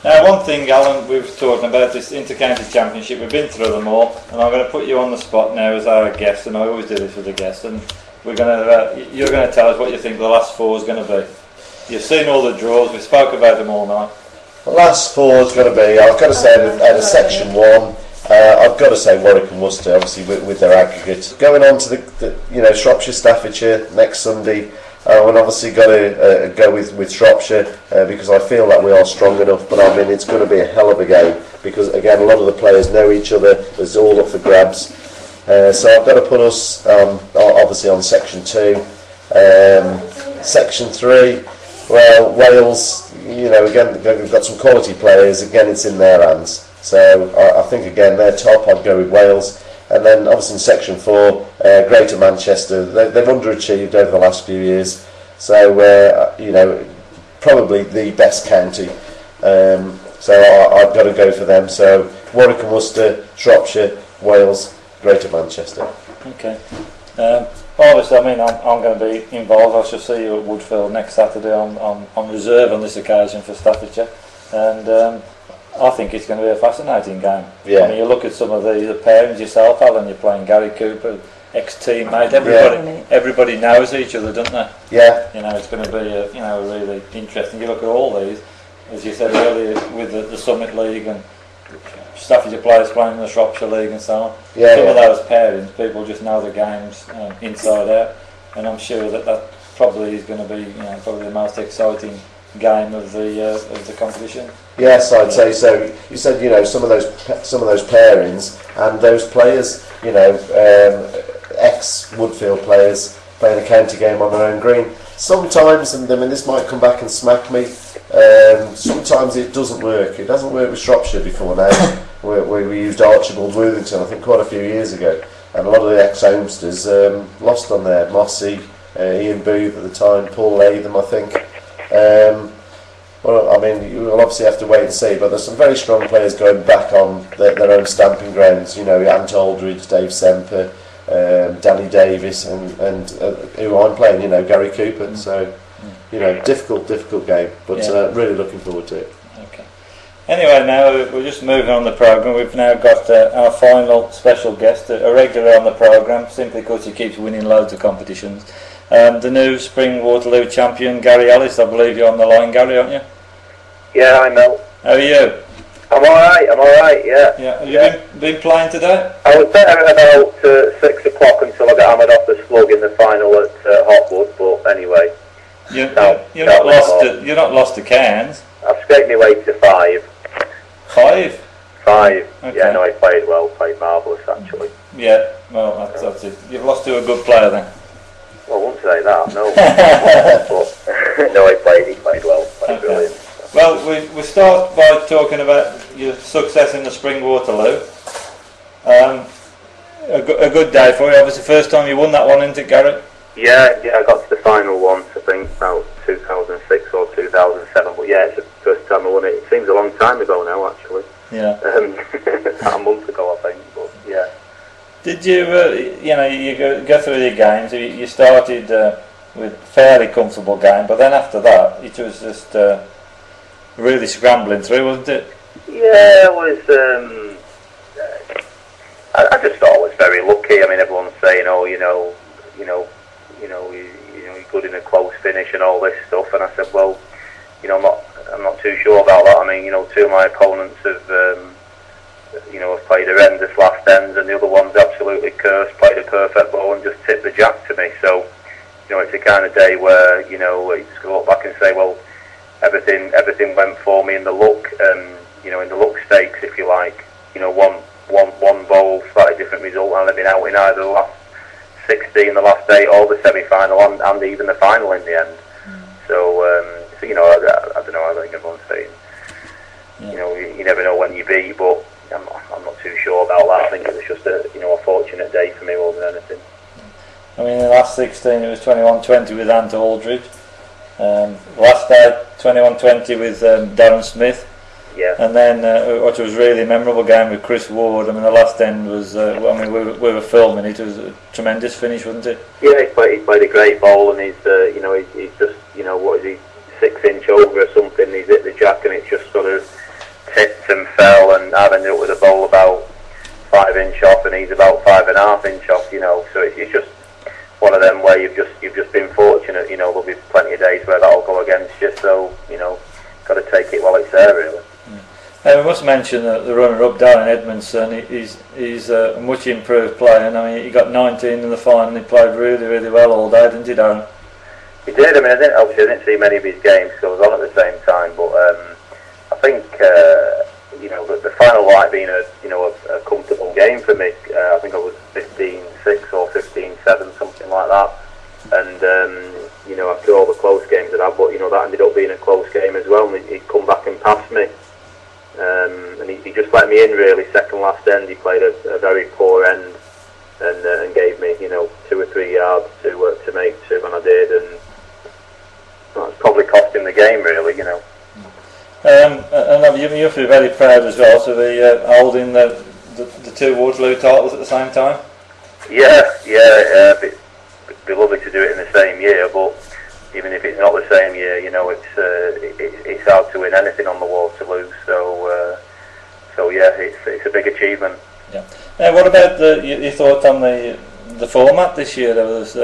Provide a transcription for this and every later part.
Now, one thing, Alan, we were talking about this inter-county championship. We've been through them all, and I'm going to put you on the spot now as our guest, and I always do this with the guest. And you're going to tell us what you think the last four is going to be. You've seen all the draws. We spoke about them all night. The last four is going to be, I've got to say, out of Section 1, I've got to say Warwick and Worcester, obviously with their aggregate. Going on to the Shropshire, Staffordshire next Sunday, and obviously got to go with Shropshire because I feel that we are strong enough. But I mean, it's going to be a hell of a game because again, a lot of the players know each other. It's all up for grabs. So I've got to put us obviously on Section 2. Section 3, well, Wales. Again, we've got some quality players. Again, it's in their hands. So I think again, they're top. I'd go with Wales. And then obviously in Section 4, Greater Manchester. They've underachieved over the last few years. So probably the best county. So I've got to go for them. So Warwick and Worcester, Shropshire, Wales, Greater Manchester. Okay. Obviously, I mean, I'm going to be involved. I shall see you at Woodfield next Saturday on reserve on this occasion for Staffordshire, and I think it's going to be a fascinating game. Yeah. I mean, you look at some of the pairings yourself, Alan. You're playing Gary Cooper, ex-teammate. Everybody knows each other, don't they? Yeah. It's going to be really interesting. You look at all these, as you said earlier, with the Summit League and Staffordshire players playing in the Shropshire League and so on. Yeah, Some of those pairings, people just know the games inside out, and I'm sure that probably is going to be probably the most exciting game of the competition. Yes, I'd say so. You said some of those pairings and those players, ex-Woodfield players playing a county game on their own green. Sometimes, and I mean this might come back and smack me. Sometimes it doesn't work. It doesn't work with Shropshire before now. we used Archibald Worthington, I think, quite a few years ago, and a lot of the ex-homesters lost on there. Mossy, Ian Booth at the time, Paul Latham, I think. Well, I mean, you'll obviously have to wait and see, but there's some very strong players going back on their own stamping grounds. Ant Aldridge, Dave Semper, Danny Davis, and who I'm playing, Gary Cooper. So, difficult game, but really looking forward to it. Okay. Anyway, now we're just moving on the programme. We've now got our final special guest, a regular on the programme, simply because he keeps winning loads of competitions. The new Spring Waterloo champion, Gary Ellis. I believe you're on the line, Gary, aren't you? Yeah, I know. How are you? I'm alright, yeah. Yeah, have you been playing today? I was there at about 6 o'clock until I got hammered off the slug in the final at Hotwood, but anyway. You're not lost to Cairns. I've scraped my way to 5. 5? 5. Okay. Yeah, no, I played well, played marvellous actually. Yeah, well, that's it. You've lost to a good player then. Well, I wouldn't say that, no. But, no, he played well, played brilliant. Well, we start by talking about your success in the Spring Waterloo. A good day for you. Obviously, first time you won that one, isn't it, Garrett? Yeah, I got to the final once, I think, about 2006 or 2007. But yeah, it's the first time I won it. It seems a long time ago now, actually. Yeah. About a month ago, I think. But yeah. Did you, you go through your games? You started with a fairly comfortable game, but then after that, it was just really scrambling through, wasn't it? Yeah, it was. I just thought I was very lucky. I mean, everyone's saying, "Oh, you're good in a close finish and all this stuff." And I said, "Well, I'm not too sure about that. I mean, two of my opponents have played horrendous last ends, and the other one's absolutely cursed, played a perfect ball and just tipped the jack to me. So, it's a kind of day where you just go look back and say, well, everything went for me in the luck, in the luck stakes, if you like. One bowl, slightly different result, and I've been out in either the last 16, the last 8, or the semi-final, and even the final in the end. So, I don't know. I think everyone's saying, you never know when you beat, but I'm not too sure about that. I think it was just a fortunate day for me more than anything. I mean, in the last 16, it was 21-20 with Ant Aldridge. Last day, 21-20 with Darren Smith. Yeah. And then, what was really a memorable game with Chris Ward. I mean, the last end was, we were filming it. It was a tremendous finish, wasn't it? Yeah, he played a great ball, and he's just, what is he, 6 inch over or something. He's hit the jack, and it's just sort of I've ended up with a bowl about 5 inch off, and he's about 5.5 inch off. So it's just one of them where you've just been fortunate. There'll be plenty of days where that'll go against you. So got to take it while it's there, really. We must mention that the runner-up, Darren Edmondson, he's a much improved player. And, I mean, he got 19 in the final. He played really, really well all day, didn't he, Darren? He did. I mean, I didn't see many of his games because I was on at the same time. But I think the final might have been a comfortable game for me. I think I was 15-6 or 15-7, something like that. And after all the close games that I had, but that ended up being a close game as well. And he'd come back and pass me. And he just let me in really. Second last end, he played a very poor end and gave me 2 or 3 yards to make 2, and I did, and that's probably cost him the game really. And you must be very proud as well to be holding the 2 Waterloo titles at the same time. Yeah. It'd be lovely to do it in the same year, but even if it's not the same year, it's hard to win anything on the Waterloo. So yeah, it's a big achievement. Yeah. What about your thoughts on the format this year? There was,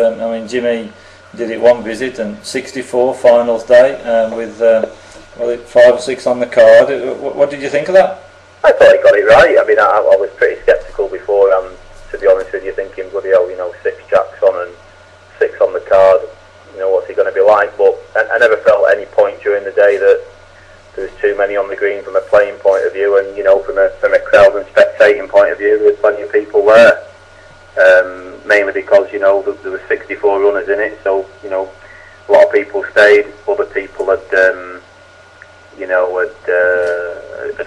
Jimmy did it one visit and 64 finals day with 5 or 6 on the card. What did you think of that? I thought he got it right. I mean, I was pretty sceptical before, to be honest with you, thinking bloody hell, 6 jacks on and 6 on the card. What's he going to be like? But I never felt at any point during the day that there was too many on the green from a playing point of view, and from a crowd and spectating point of view, there was plenty of people there. Mainly because there were 64 runners in it, so a lot of people stayed. Other people had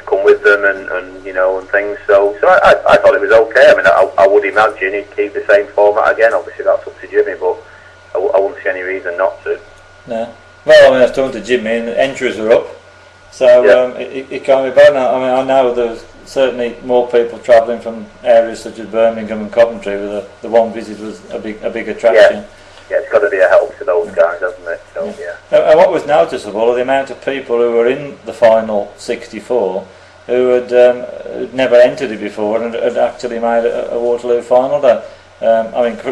come with them, and things. So I thought it was okay. I mean, I would imagine he'd keep the same format again. Obviously, that's up to Jimmy, but I wouldn't see any reason not to. No. Well, I mean, I was talking to Jimmy, and the entries are up, so yeah. It can't be bad now. I mean, I know there's certainly more people travelling from areas such as Birmingham and Coventry, where the one visit was a big attraction. Yeah, it's got to be a help to those guys, hasn't it? So yeah. And what was noticeable are the amount of people who were in the final 64 who had never entered it before and had actually made a Waterloo final day.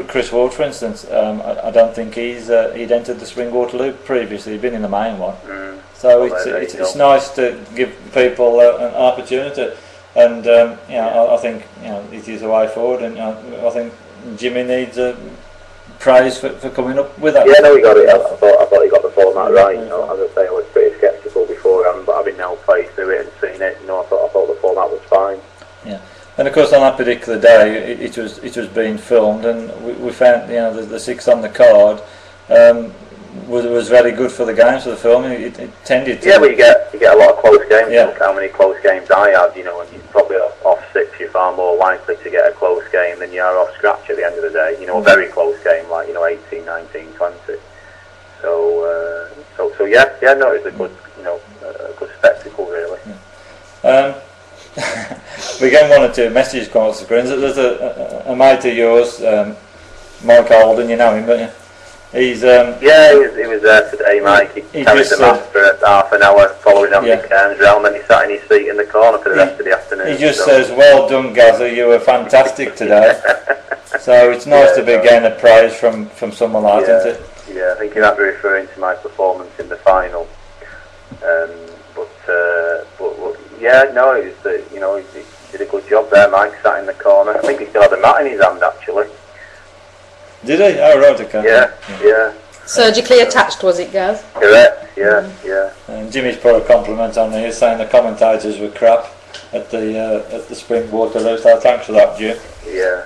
Chris Ward, for instance, I don't think he'd entered the Spring Waterloo previously. He'd been in the main one. So it's nice to give people an opportunity, and I think it is a way forward, and I think Jimmy needs praise for coming up with that. Yeah, no, he got it. I thought he got the format right. As I say, I was pretty sceptical beforehand, but having now played through it and seen it, I thought the format was fine. Yeah. And of course, on that particular day, it was being filmed, and we found the 6 on the card was very good for the games, for the film. It tended to. Yeah, well, you get a lot of close games. Yeah. Look how many close games I had, and you're probably off 6. You're far more likely to get a close game than you are off scratch at the end of the day. A very close game like 18, 19, 20. So yeah, no, it's a good a good spectacle really. Yeah. We get 1 or 2 messages come off the screens. There's a mate of yours, Mike Holden, you know him, don't you? He's he was there today, Mike. He carried the mat for half an hour following Andy Cairns round, and he sat in his seat in the corner for the rest of the afternoon. He just says, "Well done, Gazza, you were fantastic today." So it's nice to be getting a praise from someone like that, isn't it? Yeah, I think he might be referring to my performance in the final. But yeah, no, he did a good job there. Mike sat in the corner. I think he still had a mat in his hand actually. Did he? Oh, right, okay. Yeah. Surgically attached, was it, Gaz? Correct. Yeah. And Jimmy's put a compliment on here, saying the commentators were crap at the Spring Waterloo. So thanks for that, Jim. Yeah.